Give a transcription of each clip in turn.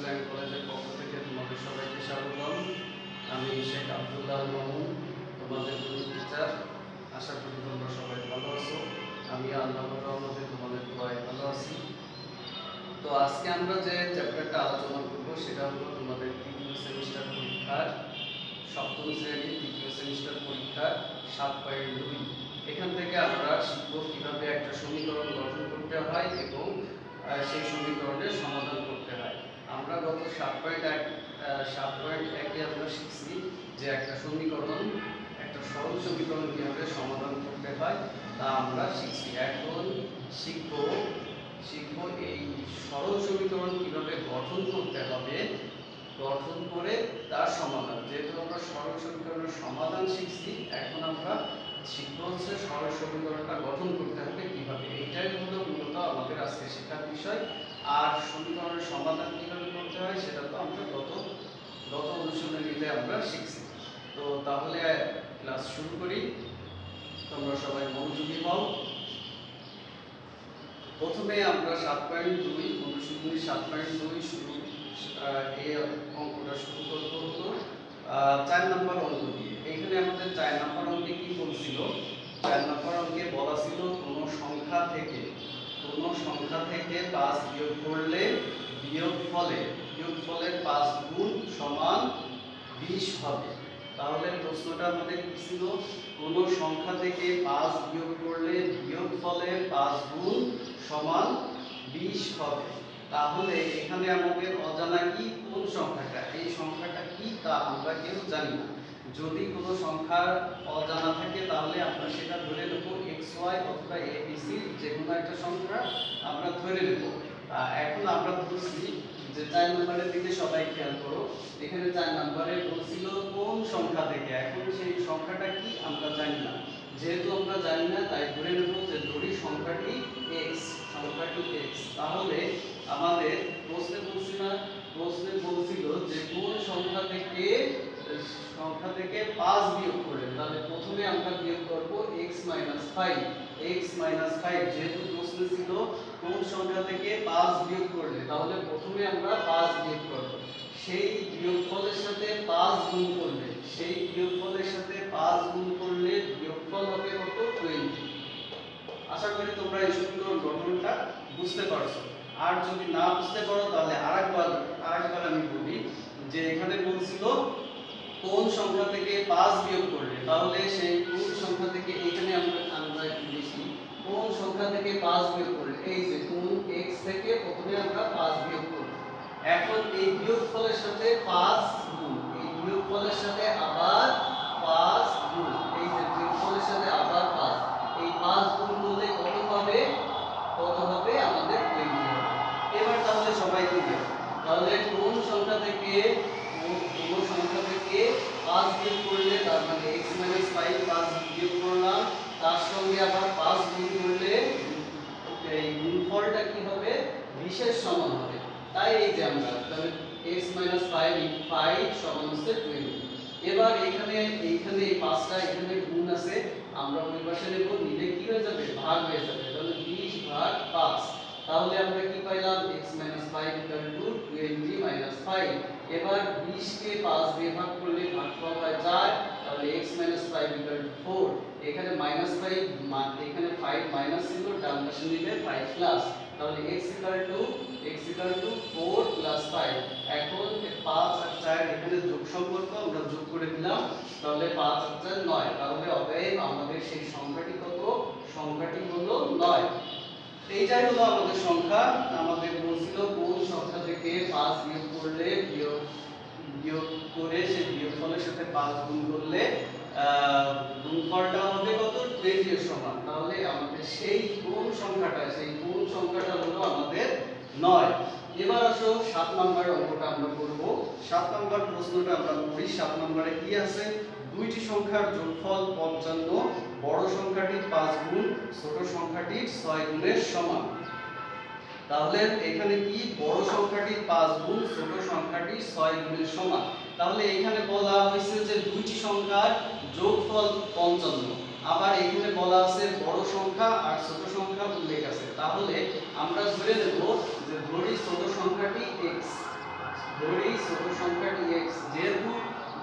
Switzerland কলেজের পক্ষ থেকে তোমাদের সবাইকে স্বাগতম। আমি শেখ আব্দুল্লাহ মামুন, তোমাদের গণিত টিচার। আশা করি তোমরা সবাই ভালো আছো। আমি আল্লাহর রহমতে তোমাদের দোয়ায় ভালো আছি। তো আজকে আমরা যে চ্যাপ্টারটা আলোচনা করব সেটা হলো তোমাদের তৃতীয় সেমিস্টার পরীক্ষার সপ্তম শ্রেণীর তৃতীয় সেমিস্টার পরীক্ষার 7.2। এখান থেকে আমরা শিখব কিভাবে একটা সমীকরণ গঠন করতে হয় এবং সেই সমীকরণের সমাধান করতে হয়। আমরা গত 7.1 আমরা শিখছি যে একটা সমীকরণ, একটা সরল সমীকরণ কিভাবে সমাধান করতে হয় তা আমরা শিখছি। এখন শিখব এই সরল সমীকরণ কিভাবে গঠন করতে হবে, গঠন করে তার সমাধান। যেহেতু আমরা সরল সমীকরণের সমাধান শিখছি, এখন আমরা শিখব হচ্ছে সরল সমীকরণটা গঠন করতে হবে কিভাবে। এইটাই হলো মূলত আমাদের আজকে শেখার বিষয়। আর সমীকরণের সমাধান কিভাবে করতে হয় সেটা তো আমরা গত অনুশীলনীতে আমরা শিখছি। তো তাহলে ক্লাস শুরু করি, তোমরা সবাই মনোযোগী হও। প্রথমে আমরা 7.2 অনুশীলনী 7.2 শুরু এই অঙ্কটা শুরু করব হলো 4 নম্বর অঙ্ক দিয়ে। এখানে আমাদের 4 নম্বর অঙ্কে কি বলছিল? 4 নম্বর অঙ্কে বলা ছিল কোন সংখ্যা থেকে 5 বিয়োগ করলে বিয়োগফলের 5 গুণ সমান 20 হবে। তাহলে প্রশ্নটা আমাদের কি ছিল? কোন সংখ্যা থেকে 5 বিয়োগ করলে বিয়োগফলের 5 গুণ সমান 20 হবে। তাহলে এখানে আমাদের অজানা কি? কোন সংখ্যাটা? এই সংখ্যাটা কি তা আমরা কেউ জানি না। যদি কোনো সংখ্যা অজানা থাকে তাহলে আমরা সেটা ধরে নেব xy অথবা abc, যে কোনো একটা সংখ্যা আমরা ধরে নেব। এখন আমরা বুঝছি যে 4 নম্বরের দিকে সবাই খেয়াল করো। এখানে 4 নম্বরে বলছিল কোন সংখ্যা থেকে। এখন সেই সংখ্যাটা কি আমরা জানি না। যেহেতু আমরা জানি না তাই ধরে নেব যে ধরি সংখ্যাটি x, তাহলে আমাদের প্রশ্নে বলছিল যে কোন সংখ্যা থেকে 5 বিয়োগ করলে। তাহলে প্রথমে আমরা বিয়োগ করব x 5। যেহেতু প্রশ্নে ছিল কোন সংখ্যা থেকে 5 বিয়োগ করলে, তাহলে প্রথমে আমরা 5 বিয়োগ করব। সেই বিয়োগফলের সাথে 5 গুণ করলে, বিয়োগফল হবে কত? 20। আশা করি তোমরা এই সমীকরণ গঠনটা বুঝতে পারছো। আর যদি না বুঝতে পারো তাহলে আরেকবার আমি বলি যে এখানে বলছিল কোন সংখ্যা থেকে 5 বিয়োগ করলে। তাহলে সেই কোন সংখ্যা থেকে এখানে আমরা একটু লিখি, কোন সংখ্যা থেকে 5 বিয়োগ করলে, এই যে কোন x থেকে প্রথমে আমরা 5 বিয়োগ করব। এখন এই বিয়োগফলের সাথে 5 গুণ, এই বিয়োগফলের সাথে আবার 5 গুণ, এই যে বিয়োগফলের সাথে আবার 5, এই 5 গুণ করলে কত হবে? আমাদের 20 হবে। এবার তাহলে সবাই কি দেব? তাহলে কোন সংখ্যা থেকে 5 বিয়োগ করলে, তার মানে x 5 বিয়োগ করলাম, তার সঙ্গে আবার 5 গুণ করলে এই গুণফলটা কি হবে? 20 এর সমান হবে। তাই এই যে আমরা তাহলে x 5 সমান হচ্ছে 20। এবার এইখানে এই 5টা এখানে গুণ আছে, আমরা ওই পাশে নেব, নিলে কি হয়ে যাবে? ভাগ হয়ে যাবে। তাহলে 20 ভাগ 5। তাহলে আমরা কি পাইলাম? x 5 20 5। এবার 20 কে 5 দিয়ে ভাগ করলে ভাগফল হয় 4। তাহলে x 5 4। এখানে -5, এখানে 5 মাইনাস ছিল, ডান পাশে নিলে 5 প্লাস। তাহলে x 4 প্লাস 5। এখন 5 আর 4 এখানে যোগ সম্পর্ক আমরা যোগ করে দিলাম। তাহলে 5 আর 4 9। তাহলে অতএব আমাদের সেই সংখ্যাটি কত? সংখ্যাটি হলো 9। এইটাই হলো আমাদের সংখ্যা। আমাদের বলছিল কোন সংখ্যা থেকে 5 বিয়োগ করলে, বিয়োগ করে সেই বিয়োগফলের সাথে 5 গুণ করলে গুণফলটা হবে কত? 20 এর সমান। তাহলে আমাদের সেই কোন সংখ্যাটা হলো আমাদের 9। এবার আসো 7 নম্বর অঙ্কটা আমরা করব। 7 নম্বর প্রশ্নটা আমরা করি। 7 নম্বরে কি আছে? দুইটি সংখ্যার যোগফল 55, বড় সংখ্যাটির 5 গুণ, ছোট সংখ্যাটির 6 গুণের সমান। তাহলে এখানে কি? বড় সংখ্যাটির 5 গুণ, ছোট সংখ্যাটির 6 গুণের সমান। তাহলে এখানে বলা হয়েছে যে দুইটি সংখ্যার যোগফল 55, আবার এখানে বলা আছে বড় সংখ্যা আর ছোট সংখ্যা উল্লেখ আছে। তাহলে আমরা ধরে নেব যে ধরি ছোট সংখ্যাটি x, ধরি ছোট সংখ্যাটি x, যেহেতু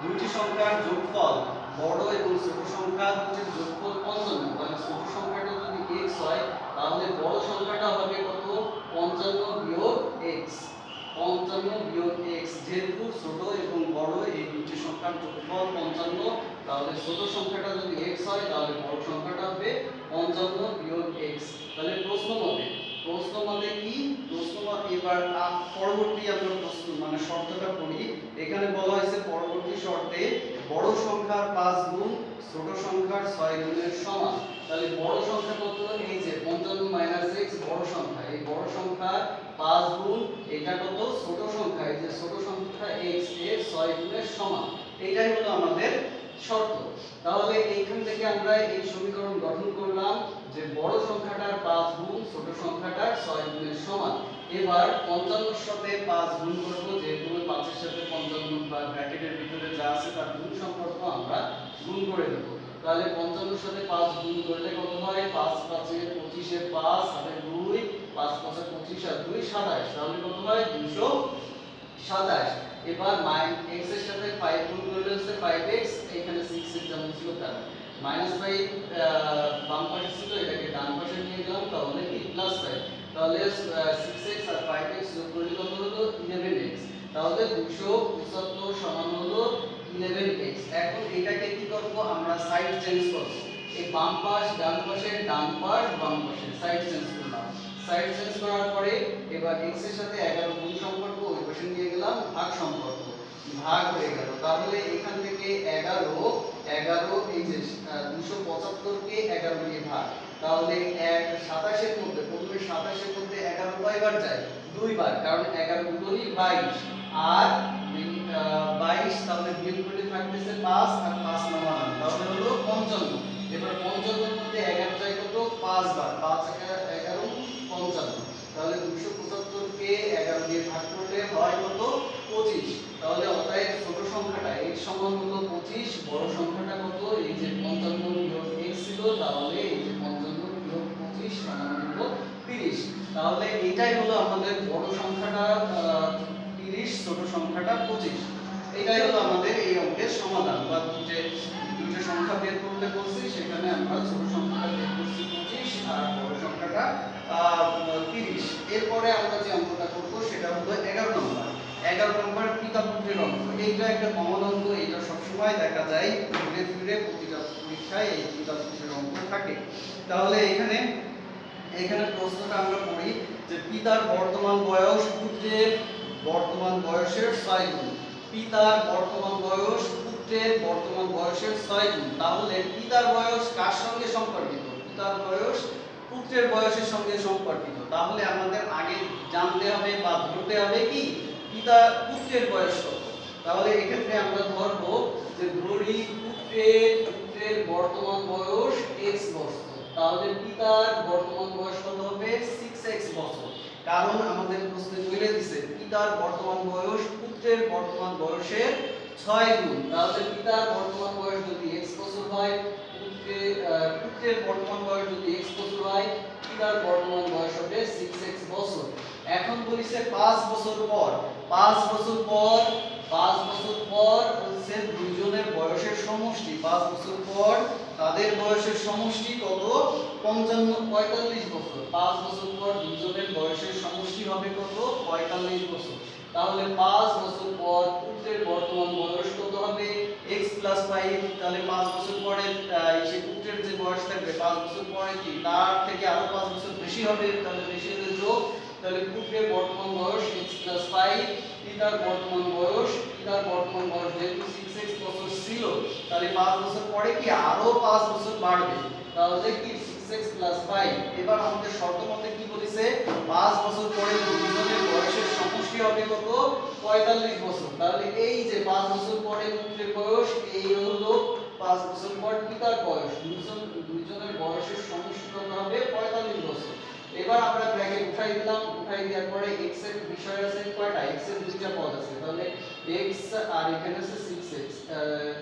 দুইটি সংখ্যার যোগফল বড় এবং ছোট সংখ্যা দুটির যোগফল 55, তাহলে ছোট সংখ্যাটা যদি x হয় তাহলে বড় সংখ্যাটা হবে কত? 55 বিয়োগ x। 55 বিয়োগ x, যেহেতু ছোট এবং বড় এই দুটি সংখ্যার যোগফল 55, তাহলে ছোট সংখ্যাটা যদি x হয় তাহলে বড় সংখ্যাটা হবে 55 বিয়োগ x। তাহলে প্রশ্ন মতে কি? প্রশ্ন মতে এবার পরবর্তী আমরা প্রশ্ন মানে শর্তটা পড়ি। এখানে বলা হয়েছে পরবর্তী শর্তে বড় সংখ্যার 5 গুণ ছোট সংখ্যার 6 গুণের সমান। তাহলে বড় সংখ্যা কত? এই যে 55 - x বড় সংখ্যা, এই বড় সংখ্যার 5 গুণ এটা কত? ছোট সংখ্যা, এই যে ছোট সংখ্যা x এর 6 গুণের সমান। এটাই হলো আমাদের শর্ত। তাহলে এইখান থেকে আমরা এই সমীকরণ গঠন করলাম যে বড় সংখ্যাটার 5 গুণ ছোট সংখ্যাটার 6 গুণের সমান। এবার 55 এর সাথে 5 গুণ করব, যেহেতু 5 এর সাথে 55 বা ব্র্যাকেটের ভিতরে যা আছে তার গুণ সম্পর্ক আমরা গুণ করে দেব। তাহলে 55 এর সাথে 5 গুণ করলে কত হয়? 5 × 5 = 25 এর 5 হাতে 2, 5 × 5 = 25 আর 2 = 27। তাহলে কত হয়? 227। এবার x এর সাথে 5 গুণ করলে হচ্ছে 5x, এখানে 6x যেমন ছিল তার -5 বাম পাশে ছিল, এটাকে ডান পাশে নিয়ে গেলাম, তাহলে কি +5। তাহলে 6x আর 5x যোগ করলে কত হলো? 11x। তাহলে 275 সমান হলো 11x। এখন এটাকে কি করব? আমরা সাইড চেঞ্জ করব। এই বাম পাশ ডান পাশে, ডান পাশ বাম পাশে সাইড চেঞ্জ করলাম। সাইড চেঞ্জ করার পরে এবার x এর সাথে 11 গুণ সম্পর্ক ওই পাশে নিয়ে গেলাম, ভাগ সম্পর্ক, ভাগ হয়ে গেল। তাহলে এখান থেকে 11 এই যে 275 কে 11 দিয়ে ভাগ, তাহলে 27 এর মধ্যে প্রথমে 27 এর মধ্যে 11 কয়বার যায়? 2 বার, কারণ 11 দুগুণই 22 আর 22, তাহলে বিয়োগ করলে থাকতেছে 5 আর 5 নামালাম, তাহলে হলো 55। এবার 55 এর মধ্যে 11 যায় কত? 5 বার, 5 × 11 = 55। তাহলে 275 কে 11 দিয়ে ভাগ করলে হয় কত? 25। তাহলে অতএব ছোট সংখ্যাটা x সমান হলো 25, বড় সংখ্যাটা কত? এই যে 55 বিয়োগ x ছিল, তাহলে এই যে 55 বিয়োগ 25 সমান হলো 30। তাহলে এটাই হলো আমাদের বড় সংখ্যাটা 30, ছোট সংখ্যাটা 25। এটাই হলো আমাদের এই অঙ্কের সমাধান। বা যে দুটো সংখ্যা বের করতে বলছি সেখানে আমরা ছোট সংখ্যাটা বের করছি 25 আর বড় সংখ্যাটা 30। এরপরে আমরা যে অঙ্কটা করব সেটা হলো 11 নম্বর। 11 নম্বর পিতা পুত্রের অঙ্ক। এইটা একটা কমন অঙ্ক, এটা সবসময় দেখা যায় ঘুরে ফিরে প্রতিটা পরীক্ষায় এই পিতা পুত্রের অঙ্ক থাকে। তাহলে এখানে প্রশ্নটা আমরা পড়ি যে পিতার বর্তমান বয়স পুত্রের বর্তমান বয়সের 6 গুণ। পিতার বর্তমান বয়স পুত্রের বর্তমান বয়সের 6 গুণ। তাহলে পিতার বয়স কার সঙ্গে সম্পর্কিত? পিতার বয়স পুত্রের বয়সের সঙ্গে সম্পর্কিত। তাহলে আমাদের আগে জানতে হবে বা ধরতে হবে কি পুত্রের বয়স কত। তাহলে এক্ষেত্রে আমরা ধরব যে ধরি পুত্রের বর্তমান বয়স x বছর। তাহলে পিতার বর্তমান বয়স কত হবে? 6x বছর। কারণ আমাদের প্রশ্নে বলে দিয়েছে পিতার বর্তমান বয়স পুত্রের বর্তমান বয়সের 6 গুণ। তাহলে পিতার বর্তমান বয়স যদি x বছর হয়, পুত্রের বর্তমান বয়স যদি x বছর হয়, পিতার বর্তমান বয়স হবে 6x বছর। এখন বলিছে 5 বছর পর, 5 বছর পর হচ্ছে দুইজনের বয়সের সমষ্টি। 5 বছর পর তাদের বয়সের সমষ্টি কত? 45 বছর। 5 বছর পর দুইজনের বয়সের সমষ্টি হবে কত? 45 বছর। তাহলে 5 বছর পর পুত্রের বর্তমান বয়স কত হবে? x + 5। তাহলে 5 বছর পরে সেই পুত্রের যে বয়স থাকবে 5 বছর পরে কি তার থেকে আরো 5 বছর বেশি হবে, তাহলে বেশি হলে যোগ। তাহলে পুত্রের বর্তমান বয়স x + 5, পিতার বর্তমান বয়স যেহেতু 6x বছর ছিল, তাহলে 5 বছর পরে কি আরো 5 বছর বাড়বে, তাহলে কি 6x + 5। এবার আমাদের শর্ত মতে কি বলেছে? 5 বছর পরে দুজনের বয়সের সমষ্টি হবে কত? 45 বছর। তাহলে এই যে 5 বছর পরে পুত্রের বয়স, এই হলো 5 বছর পর পিতার বয়স, দুইজনের বয়সের সমষ্টি কত হবে? 45 বছর। এবার আমরা ব্র্যাকেট উঠাই দিলাম, উঠাই দেওয়ার পরে x এর বিষয় আছে কয়টা? x এর দুইটা পদ আছে, তাহলে x আর এখানে আছে 6x,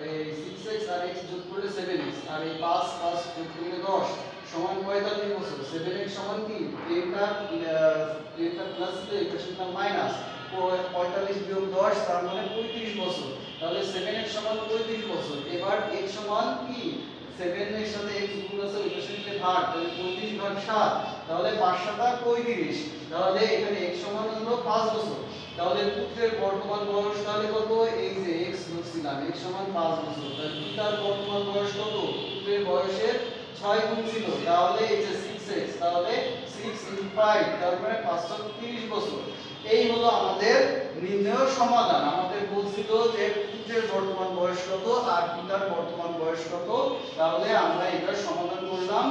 এই 6x আর x যোগ করলে 7x, আর এই 5 যোগ করলে 10 সমান 45 বছর। 7x সমান কি? 10টা প্লাস ছিল, এই পাশেটা মাইনাস 45 বিয়োগ 10 তার মানে 35 বছর। তাহলে 7x সমান 35 বছর। এবার x সমান কি 7 এর সাথে x গুণ আছে ওই পাশে নিলে ভাগ, তাহলে 35 ভাগ 7, তাহলে 5 7 35। তাহলে এখানে x সমান হলো 5 বছর। তাহলে পুত্রের বর্তমান বয়স তাহলে কত, এই যে x ধরছিলাম x সমান 5 বছর। তাহলে পিতার বর্তমান বয়স কত, পুত্রের বয়সের 6 গুণ ছিল, তাহলে এই যে 6x, তাহলে 6 × 5 তার মানে 530 বছর। এই হলো আমাদের নির্ণয় সমাধান। আমাদের বলছিল যে পুত্রের বর্তমান বয়স কত আর পিতার বর্তমান বয়স কত, তাহলে আমরা এটা সমাধান করলাম।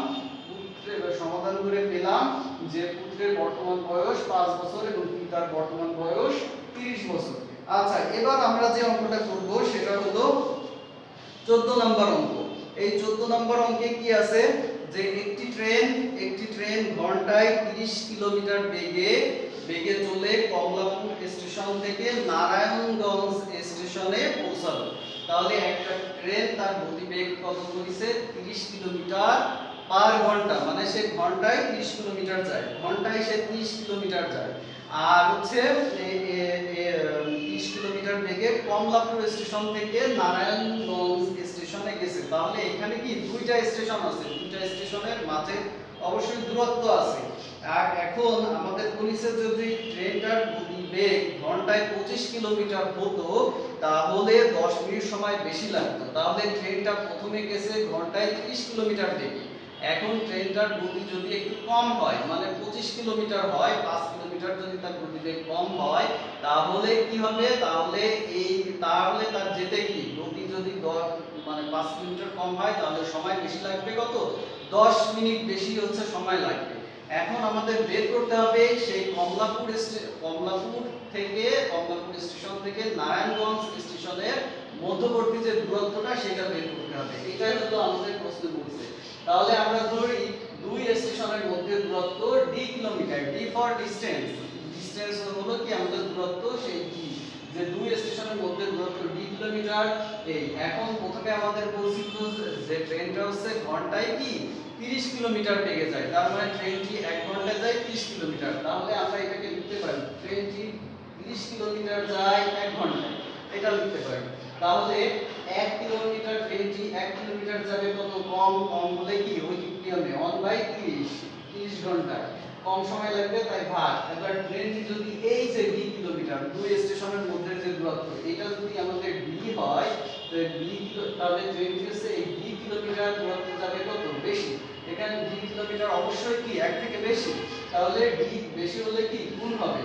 পুত্রের সমাধান করে পেলাম যে পুত্রের বর্তমান বয়স 5 বছর এবং পিতার বর্তমান বয়স 30 বছর। আচ্ছা, এবার আমরা যে অঙ্কটা করব সেটা হলো 14 নম্বর অঙ্ক। এই 14 নম্বর অঙ্কে কি আছে যে একটি ট্রেন ঘন্টায় 30 কিলোমিটার বেগে চলে কমলাপুর স্টেশন থেকে নারায়ণগঞ্জ স্টেশনে পৌঁছালো। তাহলে একটা ট্রেন তার গতিবেগ কত করেছে 30 কিলোমিটার পার ঘন্টা, মানে সে ঘন্টায় 30 কিলোমিটার যায়, ঘন্টায় সে 30 কিলোমিটার যায়। আর হচ্ছে 30 কিলোমিটার বেগে কমলাপুর স্টেশন থেকে নারায়ণগঞ্জ স্টেশনে গেছে। তাহলে এখানে কি দুইটা স্টেশন আছে, দুইটা স্টেশনের মাঝে অবশ্যই দূরত্ব আছে। আর এখন আমাদের বলেছে যদি ট্রেনটার গতিবেগ ঘন্টায় 25 কিলোমিটার হতো তাহলে 10 মিনিট সময় বেশি লাগতো। তাহলে ট্রেনটা প্রথমে গেছে ঘন্টায় 30 কিলোমিটার বেগে। এখন ট্রেনটার গতি যদি একটু কম হয়, মানে 25 কিলোমিটার হয়, 5 কিলোমিটার যদি তার গতিবেগ কম হয় তাহলে কি হবে, তাহলে তার যেতে কি গতি যদি মানে 5 কিলোমিটার কম হয় তাহলে সময় বেশি লাগবে, কত 10 মিনিট বেশি হচ্ছে সময় লাগবে। এখন আমাদের বের করতে হবে সেই কমলাপুর স্টেশন থেকে নারায়ণগঞ্জ স্টেশনের মধ্যবর্তী যে দূরত্বটা সেটা বের করতে হবে। এটাই হলো আমাদের প্রশ্ন বলছে। তাহলে আমরা ধরি দুই স্টেশনের মধ্যে দূরত্ব d kilometre, d for distance, distance হলো কি আমাদের দূরত্ব, সেই d, যে দুই স্টেশনের মধ্যে দূরত্ব d কিলোমিটার। এই এখন প্রথমে আমাদের বলছিল যে ট্রেনটা হচ্ছে ঘন্টায় কি 30 কিলোমিটার বেগে যায়, তার মানে ট্রেনটি 1 ঘন্টায় যায় 30 কিলোমিটার। তাহলে আমরা এটাকে লিখতে পারি ট্রেনটি 30 কিলোমিটার যায় 1 ঘন্টায়, এটা লিখতে পারি। তাহলে 1 কিলোমিটার ট্রেনটি 1 কিলোমিটার যাবে কত, কম হলে কি ওই নিয়মে 1/30, 30 ঘন্টা কম সময় লাগবে তাই ভাগ। এবার ট্রেনটি যদি এই যে d কিলোমিটার দুই স্টেশনের মধ্যে যে দূরত্ব এটা যদি আমাদের d হয় তাহলে ট্রেনটি হচ্ছে এই d কিলোমিটার দূরত্ব যাবে কত বেশি। এখানে d কিলোমিটার অবশ্যই কি 1 থেকে বেশি, তাহলে d বেশি হলে কি গুণ হবে,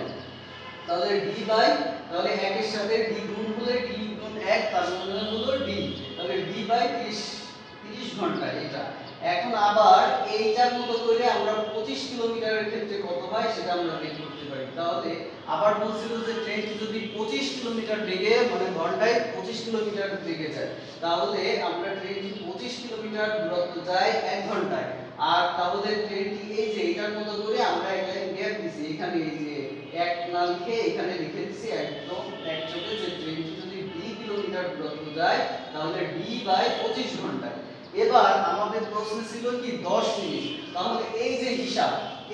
তাহলে d বাই, তাহলে 1 এর সাথে d গুণ হলে d গুণ 1 তার মানে হলো d, তাহলে d বাই 30 ঘন্টা এটা। এখন আবার এইটার মতো করে আমরা 25 কিলোমিটারের ক্ষেত্রে কত হয় সেটা আমরা বের করতে পারি। তাহলে আবার বলছিল যে ট্রেনটি যদি 25 কিলোমিটার বেগে মানে ঘন্টায় 25 কিলোমিটার বেগে যায় তাহলে আমরা ট্রেনটি 25 কিলোমিটার দূরত্ব যায় 1 ঘন্টায়। আর তাহলে ট্রেনটি এই যে এটার মতো করে আমরা একটা গ্যাপ দিছি, এখানে এই যে এক না লিখে এখানে লিখে দিছি একদম একসাথে যে ট্রেনটি যদি d কিলোমিটার দূরত্ব যায় তাহলে d বাই 25 ঘন্টায়। এবার আমাদের প্রশ্ন ছিল কি 10 মিনিট। তাহলে এই যে হিসাব,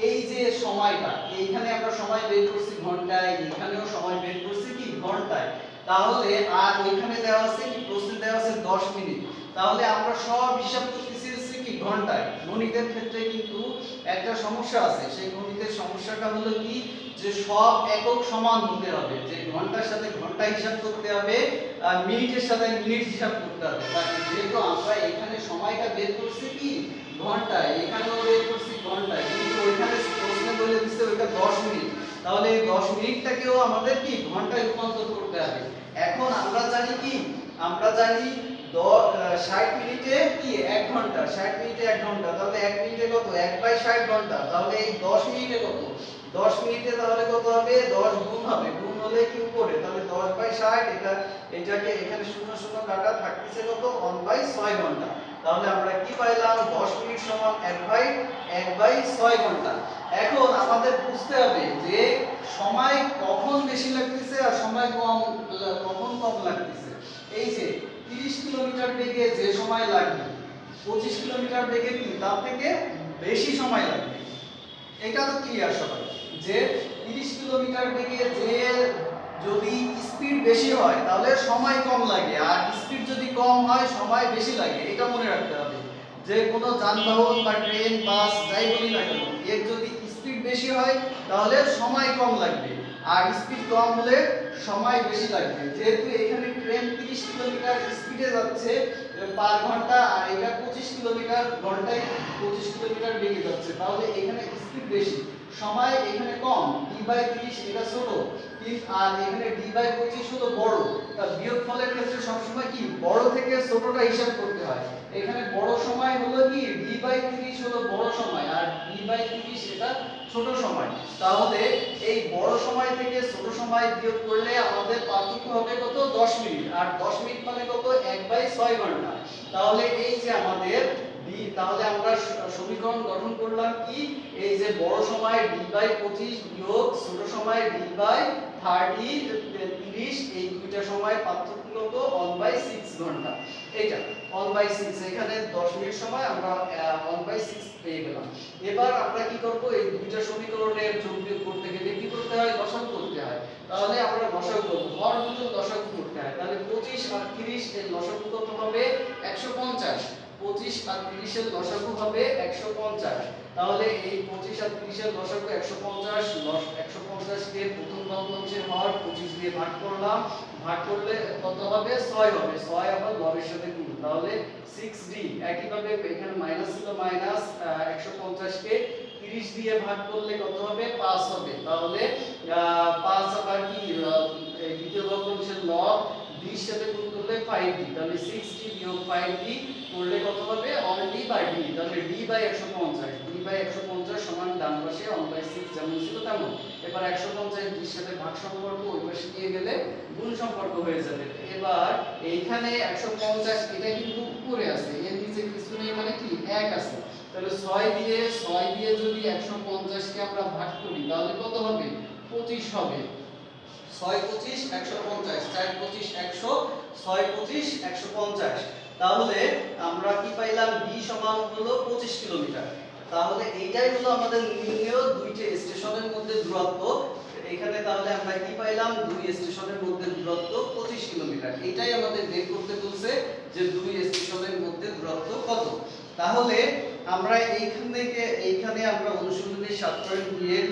এই যে সময়টা, এইখানে আমরা সময় বের করছি ঘন্টায়, এখানেও সময় বের করছি কি ঘন্টায়। তাহলে আর ওইখানে দেওয়া আছে কি প্রশ্নে দেওয়া আছে 10 মিনিট। তাহলে আমরা সব হিসাব করতেছি কি ঘন্টায়। গণিতের ক্ষেত্রে কিন্তু একটা সমস্যা আছে, সেই গণিতের সমস্যাটা হলো কি যে সব একক সমান হতে হবে, যে ঘন্টার সাথে ঘন্টা হিসাব করতে হবে আর মিনিটের সাথে মিনিট হিসাব করতে হবে। যেহেতু আমরা এখানে সময়টা বের করছি কি ঘন্টায়, এখানেও বের করছি ঘন্টায়, কিন্তু ওইখানে প্রশ্নে বলে দিচ্ছে ওইটা 10 মিনিট, তাহলে এই 10 মিনিটটাকেও আমাদের কি ঘন্টায় রূপান্তর করতে হবে। এখন আমরা জানি কি, আমরা জানি 60 মিনিটে কি 1 ঘন্টা, 60 মিনিটে 1 ঘন্টা, তাহলে 1 মিনিটে কত 1/60 ঘন্টা। তাহলে এই 10 মিনিটে কত, 10 মিনিটে তাহলে কত হবে 10 গুণ হবে, গুণ হলে কি উপরে, তাহলে 10/60, এটাকে এখানে 0 0 কাটা থাকতেছে কত 1/6 ঘন্টা। তাহলে আমরা কি পাইলাম 10 মিনিট সমান 1/6 ঘন্টা। এখন আমাদের বুঝতে হবে যে সময় কখন বেশি লাগতেছে আর সময় কখন কম লাগতেছে। এই যে 30 কিলোমিটার বেগে যে সময় লাগবে 25 কিলোমিটার বেগে কি তার থেকে বেশি সময় লাগবে। এটা তো ক্লিয়ার সবাই যে 30 কিলোমিটার বেগে যে বেশি হয় তাহলে সময় কম লাগে, আর স্পিড যদি কম হয় সময় বেশি লাগে। এটা মনে রাখতে হবে যে কোনো যানবাহন বা ট্রেন বাস যাই বলি না কেন, এর যদি স্পিড বেশি হয় তাহলে সময় কম লাগবে, আর স্পিড কম হলে সময় বেশি লাগবে। যেহেতু এখানে ট্রেন 30 কিলোমিটার স্পিডে যাচ্ছে পার ঘন্টা, আর এটা 25 কিলোমিটার ঘন্টায় 25 কিলোমিটার বেগে যাচ্ছে, তাহলে এখানে স্পিড বেশি, সময় এখানে কম। d/30 এটা ছোট, আর এখানে d/25 হলো বড়। তা বিয়োগফলের ক্ষেত্রে সবসময় কি বড় থেকে ছোটটা হিসাব করতে হয়। এখানে বড় সময় হলো কি d/30 হলো বড় সময়, আর d/30 এটা ছোট সময়। তাহলে এই বড় সময় থেকে ছোট সময় বিয়োগ করলে আমাদের পার্থক্য হবে কত? 10 মিনিট। আর 10 মিনিট মানে কত? 1/6 ঘন্টা। তাহলে এই যে আমাদের তাহলে আমরা সমীকরণ গঠন করলাম কি, এই যে বড় সময় d/25 বিয়োগ ছোট সময় d/30 এই দুইটা সময় পার্থক্য কত? 1/6 ঘন্টা। এটা 1/6, এখানে 10 মিনিট সময় আমরা 1/6 পেয়ে গেলাম। এবার আমরা কি করব? এই দুইটা সমীকরণের যোগ বিয়োগ করতে গেলে কি করতে হয়? লসাগু করতে হয়। তাহলে আমরা লসাগু করব, হর দুটো লসাগু করতে হয়। তাহলে 25 আর 30 এর লসাগু কত হবে? 150। 25 আর 30 এর লসাগু হবে 150। তাহলে এই 25 আর 30 এর লসাগু 150, 150 কে প্রথম ভগ্নাংশের হর 25 দিয়ে ভাগ করলাম, ভাগ করলে কত হবে? 6 হবে। 6 আবার লবের সাথে গুণ, তাহলে 6d। একইভাবে এখানে মাইনাস ছিল, মাইনাস 150 কে 30 দিয়ে ভাগ করলে কত হবে? 5 হবে। তাহলে 5 আবার কি এই দ্বিতীয় ভগ্নাংশের লব d এর সাথে গুণ করলে 5d, তাহলে 6d বিয়োগ 5d করলে কত হবে? 1d/d। তাহলে d/150, d/150 সমান ডান পাশে 1/6 যেমন ছিল তেমন। এবার 150 d এর সাথে ভাগ সম্পর্ক ওই পাশে নিয়ে গেলে গুণ সম্পর্ক হয়ে যাবে। এবার এইখানে 150 এটা কিন্তু উপরে আছে, এর নিচে কিছু নেই, মানে কি 1 আছে। তাহলে 6 দিয়ে যদি 150 কে আমরা ভাগ করি তাহলে কত হবে? 25 হবে। 6 25 150, 4 25 100, 6 25 150। তাহলে আমরা কি পাইলাম? b সমান হলো 25 কিলোমিটার। তাহলে এইটাই হলো আমাদের নির্ণেয় দুইটা স্টেশনের মধ্যে দূরত্ব। এখানে তাহলে আমরা কি পাইলাম? দুই স্টেশনের মধ্যে দূরত্ব 25 কিলোমিটার। এটাই আমাদের বের করতে বলছে যে দুই স্টেশনের মধ্যে দূরত্ব কত। তাহলে আমরা এইখানে আমরা অনুশীলনী 7.2 এর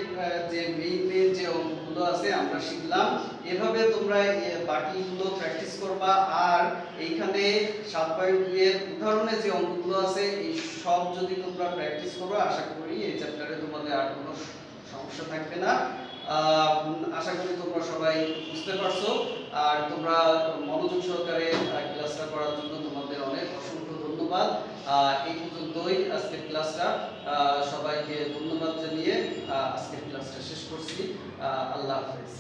যে মেইন যে অঙ্কগুলো আছে আমরা শিখলাম। এভাবে তোমরা বাকিগুলো প্র্যাকটিস করবা। আর এইখানে 7.2 এর উদাহরণে যে অঙ্কগুলো আছে এই সব যদি তোমরা প্র্যাকটিস করো, আশা করি এই চ্যাপ্টারে তোমাদের আর কোনো সমস্যা থাকবে না। আশা করি তোমরা সবাই বুঝতে পারছো। আর তোমরা মনোযোগ সহকারে ক্লাসটা করার জন্য তোমাদের অনেক অসংখ্য ধন্যবাদ। এই পর্যন্তই আজকের ক্লাসটা। সবাইকে ধন্যবাদ জানিয়ে আজকের ক্লাসটা শেষ করছি। আল্লাহ হাফেজ।